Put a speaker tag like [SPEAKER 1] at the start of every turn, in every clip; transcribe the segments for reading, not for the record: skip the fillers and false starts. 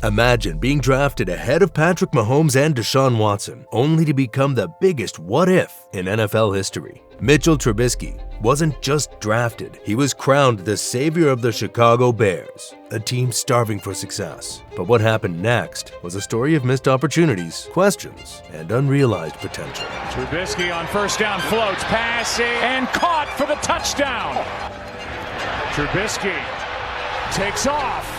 [SPEAKER 1] Imagine being drafted ahead of Patrick Mahomes and Deshaun Watson, only to become the biggest what-if in NFL history. Mitchell Trubisky wasn't just drafted, he was crowned the savior of the Chicago Bears, a team starving for success. But what happened next was a story of missed opportunities, questions, and unrealized potential.
[SPEAKER 2] Trubisky on first down floats, passing, and caught for the touchdown. Trubisky takes off.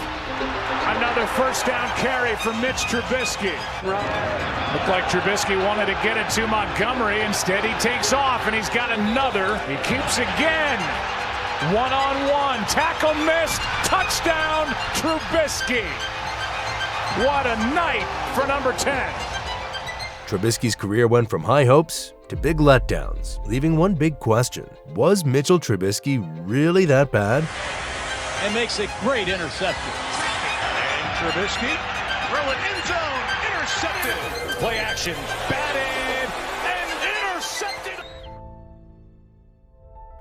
[SPEAKER 2] Another first down carry for Mitch Trubisky. Looked like Trubisky wanted to get it to Montgomery. Instead, he takes off, and he's got another. He keeps again. One-on-one. Tackle missed. Touchdown, Trubisky. What a night for number 10.
[SPEAKER 1] Trubisky's career went from high hopes to big letdowns, leaving one big question. Was Mitchell Trubisky really that bad?
[SPEAKER 3] And makes a great interception.
[SPEAKER 2] Trubisky, throw it end zone, intercepted. Play action, batted, and intercepted.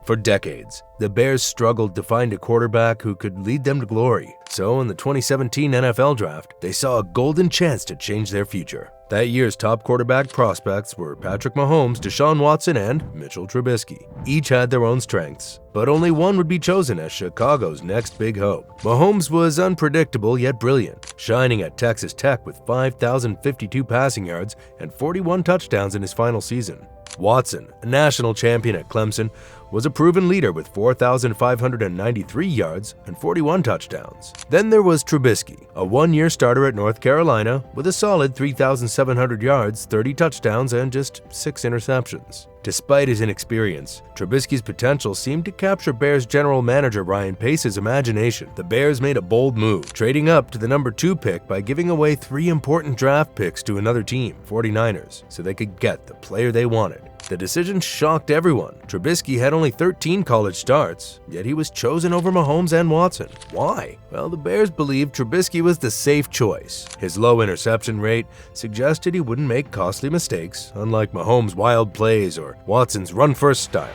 [SPEAKER 1] For decades, the Bears struggled to find a quarterback who could lead them to glory. So in the 2017 NFL Draft, they saw a golden chance to change their future. That year's top quarterback prospects were Patrick Mahomes, Deshaun Watson, and Mitchell Trubisky. Each had their own strengths, but only one would be chosen as Chicago's next big hope. Mahomes was unpredictable yet brilliant, shining at Texas Tech with 5,052 passing yards and 41 touchdowns in his final season. Watson, a national champion at Clemson, was a proven leader with 4,593 yards and 41 touchdowns. Then there was Trubisky, a one-year starter at North Carolina with a solid 3,700 yards, 30 touchdowns, and just 6 interceptions. Despite his inexperience, Trubisky's potential seemed to capture Bears general manager Ryan Pace's imagination. The Bears made a bold move, trading up to the number 2 pick by giving away 3 important draft picks to another team, 49ers, so they could get the player they wanted. The decision shocked everyone. Trubisky had only 13 college starts, yet he was chosen over Mahomes and Watson. Why? Well, the Bears believed Trubisky was the safe choice. His low interception rate suggested he wouldn't make costly mistakes, unlike Mahomes' wild plays or Watson's run-first style.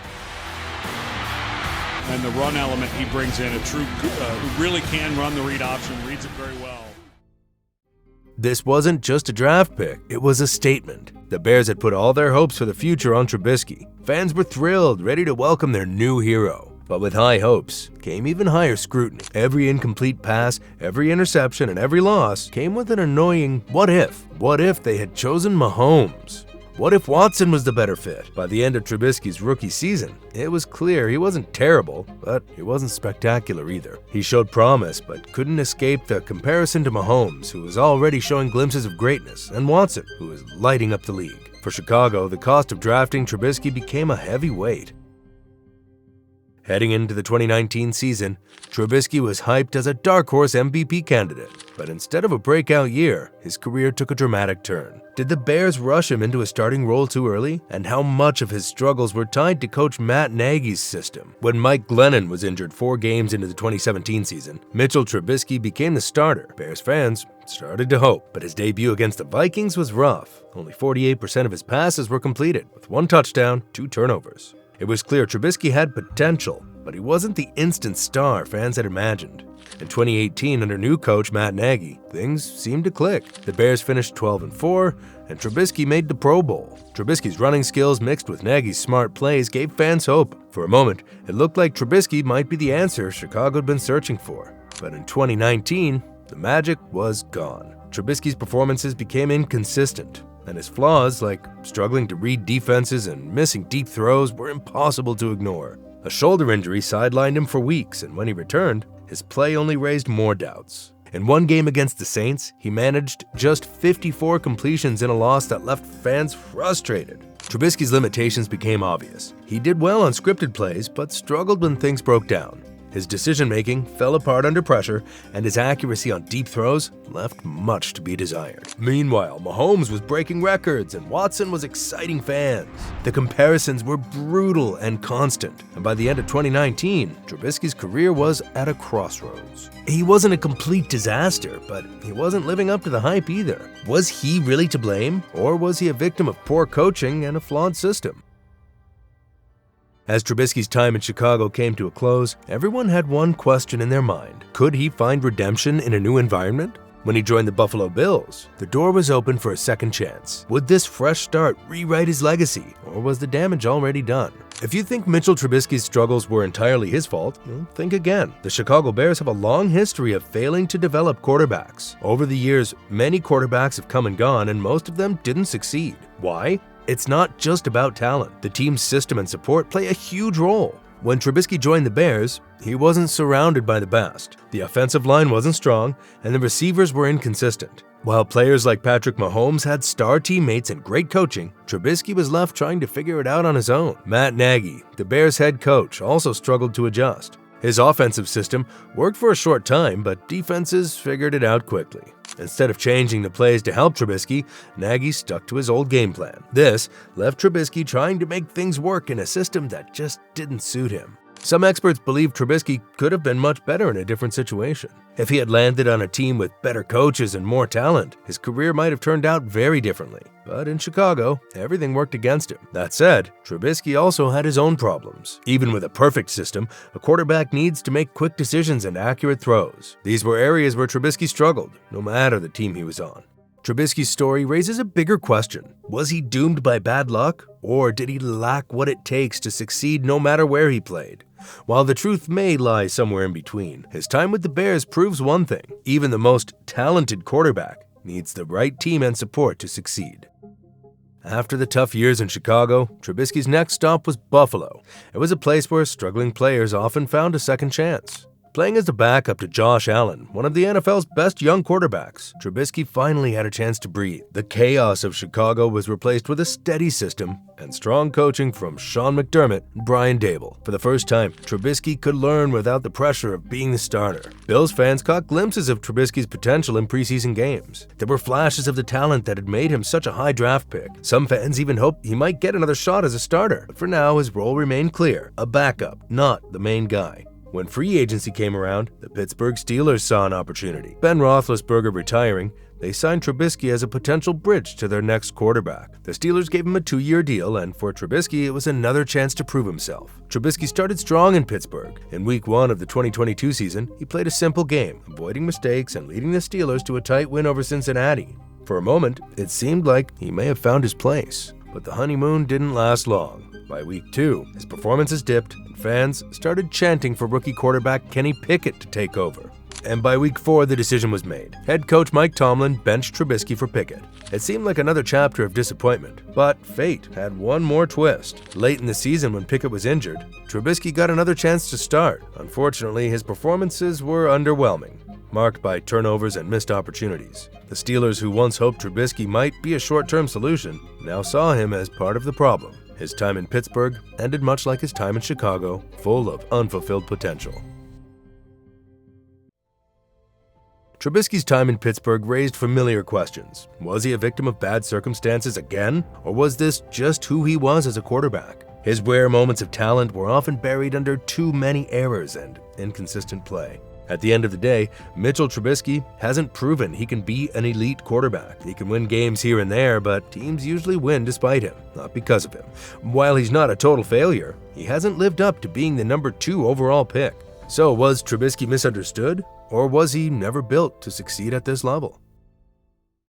[SPEAKER 4] And the run element he brings in, a true who really can run the read option, reads it very well.
[SPEAKER 1] This wasn't just a draft pick, it was a statement. The Bears had put all their hopes for the future on Trubisky. Fans were thrilled, ready to welcome their new hero. But with high hopes came even higher scrutiny. Every incomplete pass, every interception, and every loss came with an annoying what if. What if they had chosen Mahomes? What if Watson was the better fit? By the end of Trubisky's rookie season, it was clear he wasn't terrible, but he wasn't spectacular either. He showed promise, but couldn't escape the comparison to Mahomes, who was already showing glimpses of greatness, and Watson, who was lighting up the league. For Chicago, the cost of drafting Trubisky became a heavy weight. Heading into the 2019 season, Trubisky was hyped as a dark horse MVP candidate, but instead of a breakout year, his career took a dramatic turn. Did the Bears rush him into a starting role too early? And how much of his struggles were tied to coach Matt Nagy's system? When Mike Glennon was injured 4 games into the 2017 season, Mitchell Trubisky became the starter. Bears fans started to hope, but his debut against the Vikings was rough. Only 48% of his passes were completed, with 1 touchdown, 2 turnovers. It was clear Trubisky had potential, but he wasn't the instant star fans had imagined. In 2018, under new coach Matt Nagy, things seemed to click. The Bears finished 12-4, and Trubisky made the Pro Bowl. Trubisky's running skills mixed with Nagy's smart plays gave fans hope. For a moment, it looked like Trubisky might be the answer Chicago had been searching for. But in 2019, the magic was gone. Trubisky's performances became inconsistent, and his flaws, like struggling to read defenses and missing deep throws, were impossible to ignore. A shoulder injury sidelined him for weeks, and when he returned, his play only raised more doubts. In one game against the Saints, he managed just 54 completions in a loss that left fans frustrated. Trubisky's limitations became obvious. He did well on scripted plays, but struggled when things broke down. His decision-making fell apart under pressure, and his accuracy on deep throws left much to be desired. Meanwhile, Mahomes was breaking records, and Watson was exciting fans. The comparisons were brutal and constant, and by the end of 2019, Trubisky's career was at a crossroads. He wasn't a complete disaster, but he wasn't living up to the hype either. Was he really to blame, or was he a victim of poor coaching and a flawed system? As Trubisky's time in Chicago came to a close, everyone had one question in their mind. Could he find redemption in a new environment? When he joined the Buffalo Bills, the door was open for a second chance. Would this fresh start rewrite his legacy, or was the damage already done? If you think Mitchell Trubisky's struggles were entirely his fault, think again. The Chicago Bears have a long history of failing to develop quarterbacks. Over the years, many quarterbacks have come and gone, and most of them didn't succeed. Why? It's not just about talent. The team's system and support play a huge role. When Trubisky joined the Bears, he wasn't surrounded by the best. The offensive line wasn't strong, and the receivers were inconsistent. While players like Patrick Mahomes had star teammates and great coaching, Trubisky was left trying to figure it out on his own. Matt Nagy, the Bears head coach, also struggled to adjust. His offensive system worked for a short time, but defenses figured it out quickly. Instead of changing the plays to help Trubisky, Nagy stuck to his old game plan. This left Trubisky trying to make things work in a system that just didn't suit him. Some experts believe Trubisky could have been much better in a different situation. If he had landed on a team with better coaches and more talent, his career might have turned out very differently. But in Chicago, everything worked against him. That said, Trubisky also had his own problems. Even with a perfect system, a quarterback needs to make quick decisions and accurate throws. These were areas where Trubisky struggled, no matter the team he was on. Trubisky's story raises a bigger question. Was he doomed by bad luck, or did he lack what it takes to succeed no matter where he played? While the truth may lie somewhere in between, his time with the Bears proves one thing: even the most talented quarterback needs the right team and support to succeed. After the tough years in Chicago, Trubisky's next stop was Buffalo. It was a place where struggling players often found a second chance. Playing as the backup to Josh Allen, one of the NFL's best young quarterbacks, Trubisky finally had a chance to breathe. The chaos of Chicago was replaced with a steady system and strong coaching from Sean McDermott and Brian Daboll. For the first time, Trubisky could learn without the pressure of being the starter. Bills fans caught glimpses of Trubisky's potential in preseason games. There were flashes of the talent that had made him such a high draft pick. Some fans even hoped he might get another shot as a starter. But for now, his role remained clear: a backup, not the main guy. When free agency came around, the Pittsburgh Steelers saw an opportunity. Ben Roethlisberger retiring, they signed Trubisky as a potential bridge to their next quarterback. The Steelers gave him a 2-year deal, and for Trubisky, it was another chance to prove himself. Trubisky started strong in Pittsburgh. In Week 1 of the 2022 season, he played a simple game, avoiding mistakes and leading the Steelers to a tight win over Cincinnati. For a moment, it seemed like he may have found his place, but the honeymoon didn't last long. By Week 2, his performances dipped, and fans started chanting for rookie quarterback Kenny Pickett to take over. And by Week 4, the decision was made. Head coach Mike Tomlin benched Trubisky for Pickett. It seemed like another chapter of disappointment, but fate had one more twist. Late in the season, when Pickett was injured, Trubisky got another chance to start. Unfortunately, his performances were underwhelming, marked by turnovers and missed opportunities. The Steelers, who once hoped Trubisky might be a short-term solution, now saw him as part of the problem. His time in Pittsburgh ended much like his time in Chicago, full of unfulfilled potential. Trubisky's time in Pittsburgh raised familiar questions. Was he a victim of bad circumstances again, or was this just who he was as a quarterback? His rare moments of talent were often buried under too many errors and inconsistent play. At the end of the day, Mitchell Trubisky hasn't proven he can be an elite quarterback. He can win games here and there, but teams usually win despite him, not because of him. While he's not a total failure, he hasn't lived up to being the number 2 overall pick. So was Trubisky misunderstood, or was he never built to succeed at this level?